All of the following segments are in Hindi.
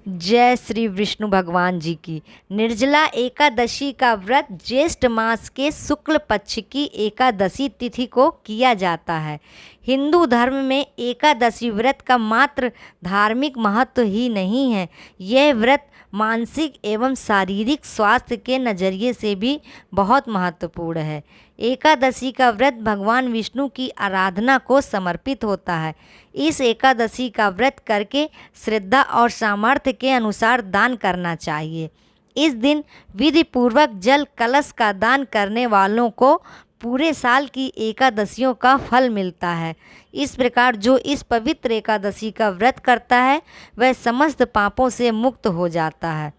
जय श्री विष्णु भगवान जी की। निर्जला एकादशी का व्रत ज्येष्ठ मास के शुक्ल पक्ष की एकादशी तिथि को किया जाता है। हिंदू धर्म में एकादशी व्रत का मात्र धार्मिक महत्व ही नहीं है, यह व्रत मानसिक एवं शारीरिक स्वास्थ्य के नज़रिए से भी बहुत महत्वपूर्ण है। एकादशी का व्रत भगवान विष्णु की आराधना को समर्पित होता है। इस एकादशी का व्रत करके श्रद्धा और सामर्थ्य के अनुसार दान करना चाहिए। इस दिन विधि पूर्वक जल कलश का दान करने वालों को पूरे साल की एकादशियों का फल मिलता है। इस प्रकार जो इस पवित्र एकादशी का व्रत करता है वह समस्त पापों से मुक्त हो जाता है।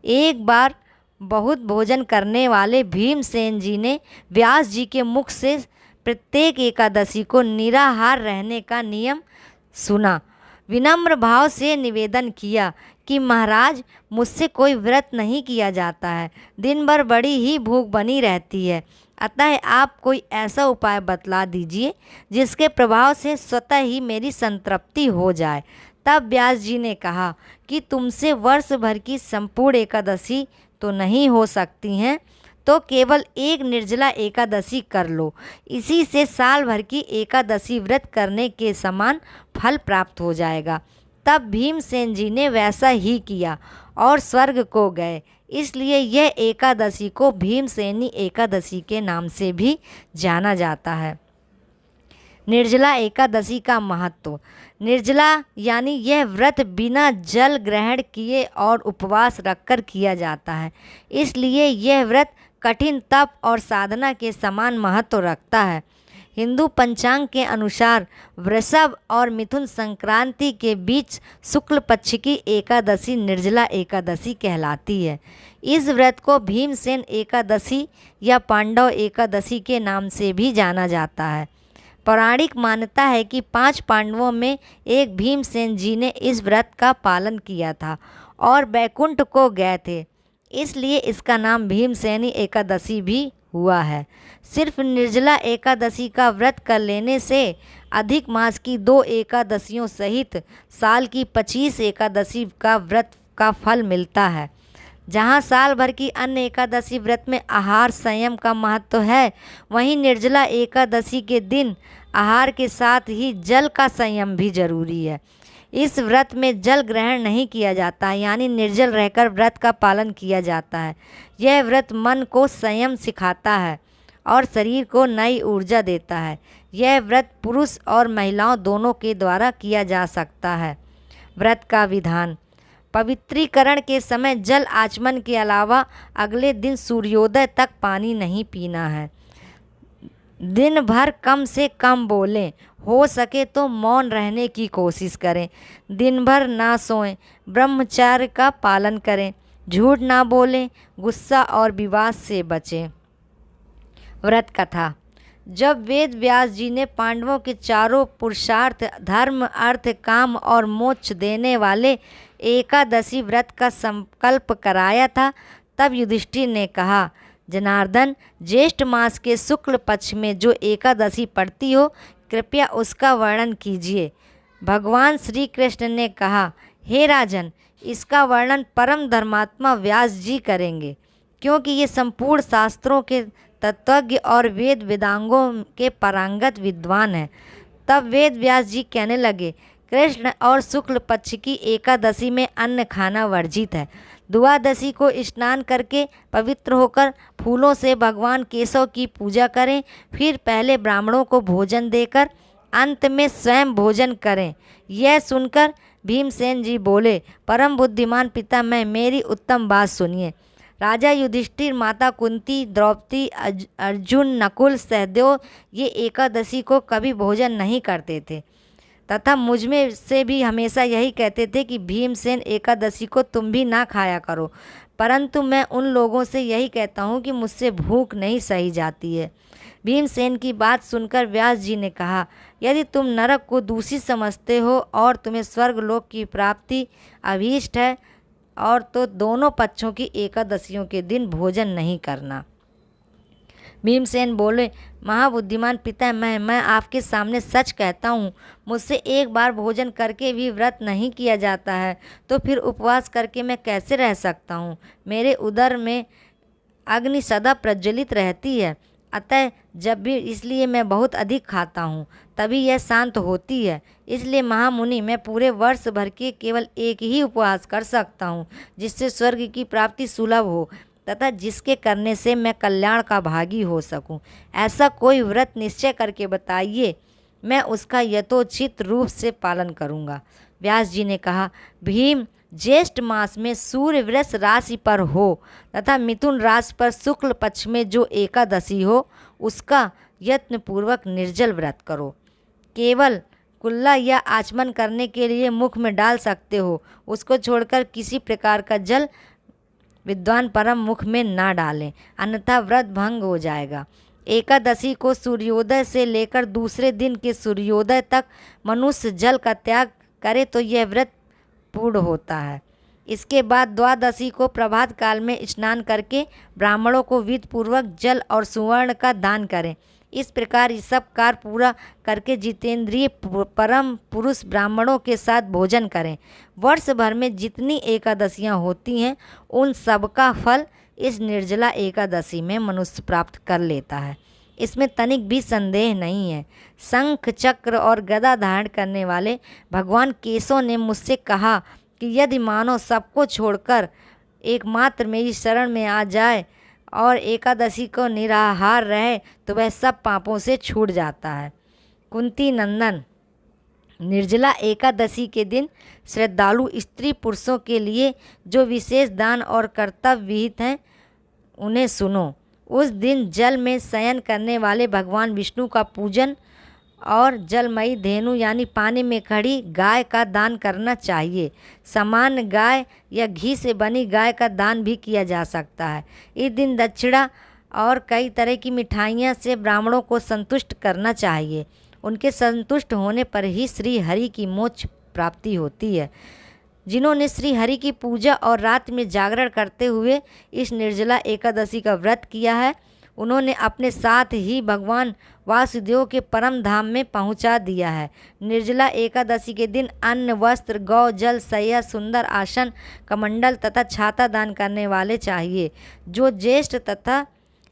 एक बार बहुत भोजन करने वाले भीमसेन जी ने व्यास जी के मुख से प्रत्येक एकादशी को निराहार रहने का नियम सुना। विनम्र भाव से निवेदन किया कि महाराज, मुझसे कोई व्रत नहीं किया जाता है, दिन भर बड़ी ही भूख बनी रहती है, अतः आप कोई ऐसा उपाय बतला दीजिए जिसके प्रभाव से स्वतः ही मेरी संतृप्ति हो जाए। तब व्यास जी ने कहा कि तुमसे वर्ष भर की संपूर्ण एकादशी तो नहीं हो सकती हैं, तो केवल एक निर्जला एकादशी कर लो, इसी से साल भर की एकादशी व्रत करने के समान फल प्राप्त हो जाएगा। तब भीमसेन जी ने वैसा ही किया और स्वर्ग को गए। इसलिए यह एकादशी को भीमसेनी एकादशी के नाम से भी जाना जाता है। निर्जला एकादशी का महत्व। निर्जला यानी यह व्रत बिना जल ग्रहण किए और उपवास रखकर किया जाता है, इसलिए यह व्रत कठिन तप और साधना के समान महत्व रखता है। हिंदू पंचांग के अनुसार वृषभ और मिथुन संक्रांति के बीच शुक्ल पक्ष की एकादशी निर्जला एकादशी कहलाती है। इस व्रत को भीमसेन एकादशी या पांडव एकादशी के नाम से भी जाना जाता है। पौराणिक मान्यता है कि 5 पांडवों में एक भीमसेन जी ने इस व्रत का पालन किया था और बैकुंठ को गए थे, इसलिए इसका नाम भीमसेनी एकादशी भी हुआ है। सिर्फ निर्जला एकादशी का व्रत कर लेने से अधिक मास की 2 एकादशियों सहित साल की 25 एकादशी का व्रत का फल मिलता है। जहाँ साल भर की अन्य एकादशी व्रत में आहार संयम का महत्व है, वहीं निर्जला एकादशी के दिन आहार के साथ ही जल का संयम भी जरूरी है। इस व्रत में जल ग्रहण नहीं किया जाता, यानी निर्जल रहकर व्रत का पालन किया जाता है। यह व्रत मन को संयम सिखाता है और शरीर को नई ऊर्जा देता है। यह व्रत पुरुष और महिलाओं दोनों के द्वारा किया जा सकता है। व्रत का विधान। पवित्रीकरण के समय जल आचमन के अलावा अगले दिन सूर्योदय तक पानी नहीं पीना है। दिन भर कम से कम बोलें, हो सके तो मौन रहने की कोशिश करें। दिन भर ना सोएं, ब्रह्मचर्य का पालन करें, झूठ ना बोलें, गुस्सा और विवाद से बचें। व्रत कथा। जब वेद व्यास जी ने पांडवों के चारों पुरुषार्थ धर्म अर्थ काम और मोक्ष देने वाले एकादशी व्रत का संकल्प कराया था, तब युधिष्ठिर ने कहा, जनार्दन, ज्येष्ठ मास के शुक्ल पक्ष में जो एकादशी पड़ती हो, कृपया उसका वर्णन कीजिए। भगवान श्री कृष्ण ने कहा, हे राजन, इसका वर्णन परम धर्मात्मा व्यास जी करेंगे, क्योंकि ये संपूर्ण शास्त्रों के तत्वज्ञ और वेद वेदांगों के पारंगत विद्वान हैं। तब वेद व्यास जी कहने लगे, कृष्ण और शुक्ल पक्ष की एकादशी में अन्न खाना वर्जित है। द्वादशी को स्नान करके पवित्र होकर फूलों से भगवान केशव की पूजा करें, फिर पहले ब्राह्मणों को भोजन देकर अंत में स्वयं भोजन करें। यह सुनकर भीमसेन जी बोले, परम बुद्धिमान पिता, मैं मेरी उत्तम बात सुनिए। राजा युधिष्ठिर, माता कुंती, द्रौपदी, अर्जुन, नकुल, सहदेव ये एकादशी को कभी भोजन नहीं करते थे तथा मुझ में से भी हमेशा यही कहते थे कि भीमसेन एकादशी को तुम भी ना खाया करो, परंतु मैं उन लोगों से यही कहता हूँ कि मुझसे भूख नहीं सही जाती है। भीमसेन की बात सुनकर व्यास जी ने कहा, यदि तुम नरक को दूषित समझते हो और तुम्हें स्वर्गलोक की प्राप्ति अभीष्ट है और तो दोनों पक्षों की एकादशियों के दिन भोजन नहीं करना। भीमसेन बोले, महाबुद्धिमान पिता, मैं आपके सामने सच कहता हूँ, मुझसे एक बार भोजन करके भी व्रत नहीं किया जाता है, तो फिर उपवास करके मैं कैसे रह सकता हूँ। मेरे उदर में अग्नि सदा प्रज्वलित रहती है, अतः जब भी इसलिए मैं बहुत अधिक खाता हूँ, तभी यह शांत होती है। इसलिए महामुनि, मैं पूरे वर्ष भर के केवल एक ही उपवास कर सकता हूँ, जिससे स्वर्ग की प्राप्ति सुलभ हो तथा जिसके करने से मैं कल्याण का भागी हो सकूं। ऐसा कोई व्रत निश्चय करके बताइए, मैं उसका यथोचित रूप से पालन करूंगा। व्यास जी ने कहा, भीम, ज्येष्ठ मास में सूर्य वृष राशि पर हो तथा मिथुन राशि पर शुक्ल पक्ष में जो एकादशी हो, उसका यत्नपूर्वक निर्जल व्रत करो। केवल कुल्ला या आचमन करने के लिए मुख में डाल सकते हो, उसको छोड़कर किसी प्रकार का जल विद्वान परम मुख में ना डालें, अन्यथा व्रत भंग हो जाएगा। एकादशी को सूर्योदय से लेकर दूसरे दिन के सूर्योदय तक मनुष्य जल का त्याग करे तो यह व्रत पूर्ण होता है। इसके बाद द्वादशी को प्रभात काल में स्नान करके ब्राह्मणों को विधि पूर्वक जल और सुवर्ण का दान करें। इस प्रकार ये सब कार्य पूरा करके जितेंद्रिय परम पुरुष ब्राह्मणों के साथ भोजन करें। वर्ष भर में जितनी एकादशियां होती हैं, उन सब का फल इस निर्जला एकादशी में मनुष्य प्राप्त कर लेता है। इसमें तनिक भी संदेह नहीं है। शंख चक्र और गदा धारण करने वाले भगवान केशव ने मुझसे कहा कि यदि मानव सबको छोड़कर एकमात्र मेरी शरण में आ जाए और एकादशी को निराहार रहे तो वह सब पापों से छूट जाता है। कुंती नंदन, निर्जला एकादशी के दिन श्रद्धालु स्त्री पुरुषों के लिए जो विशेष दान और कर्तव्य विहित हैं, उन्हें सुनो। उस दिन जल में शयन करने वाले भगवान विष्णु का पूजन और जलमयी धेनु यानी पानी में खड़ी गाय का दान करना चाहिए। सामान्य गाय या घी से बनी गाय का दान भी किया जा सकता है। इस दिन दक्षिणा और कई तरह की मिठाइयाँ से ब्राह्मणों को संतुष्ट करना चाहिए। उनके संतुष्ट होने पर ही श्री हरि की मोक्ष प्राप्ति होती है। जिन्होंने श्री हरि की पूजा और रात में जागरण करते हुए इस निर्जला एकादशी का व्रत किया है, उन्होंने अपने साथ ही भगवान वासुदेव के परम धाम में पहुंचा दिया है। निर्जला एकादशी के दिन अन्न, वस्त्र, गौ, जल, शैया, सुंदर आसन, कमंडल तथा छाता दान करने वाले चाहिए। जो ज्येष्ठ तथा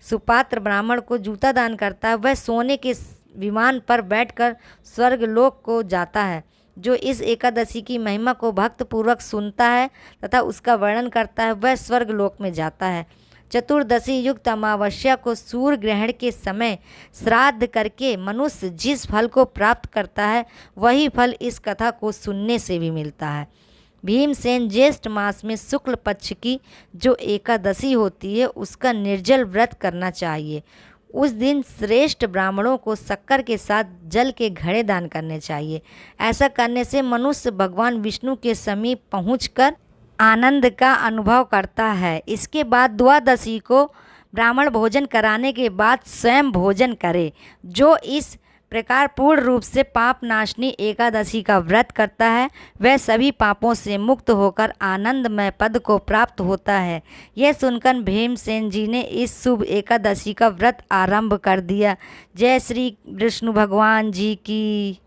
सुपात्र ब्राह्मण को जूता दान करता है, वह सोने के विमान पर बैठकर स्वर्गलोक को जाता है। जो इस एकादशी की महिमा को भक्तपूर्वक सुनता है तथा उसका वर्णन करता है, वह स्वर्गलोक में जाता है। चतुर्दशी युक्त अमावस्या को सूर्य ग्रहण के समय श्राद्ध करके मनुष्य जिस फल को प्राप्त करता है, वही फल इस कथा को सुनने से भी मिलता है। भीमसेन, ज्येष्ठ मास में शुक्ल पक्ष की जो एकादशी होती है, उसका निर्जल व्रत करना चाहिए। उस दिन श्रेष्ठ ब्राह्मणों को शक्कर के साथ जल के घड़े दान करने चाहिए। ऐसा करने से मनुष्य भगवान विष्णु के समीप पहुंचकर आनंद का अनुभव करता है। इसके बाद द्वादशी को ब्राह्मण भोजन कराने के बाद स्वयं भोजन करे। जो इस प्रकार पूर्ण रूप से पाप नाशनी एकादशी का व्रत करता है, वह सभी पापों से मुक्त होकर आनंदमय पद को प्राप्त होता है। यह सुनकर भीमसेन जी ने इस शुभ एकादशी का व्रत आरंभ कर दिया। जय श्री विष्णु भगवान जी की।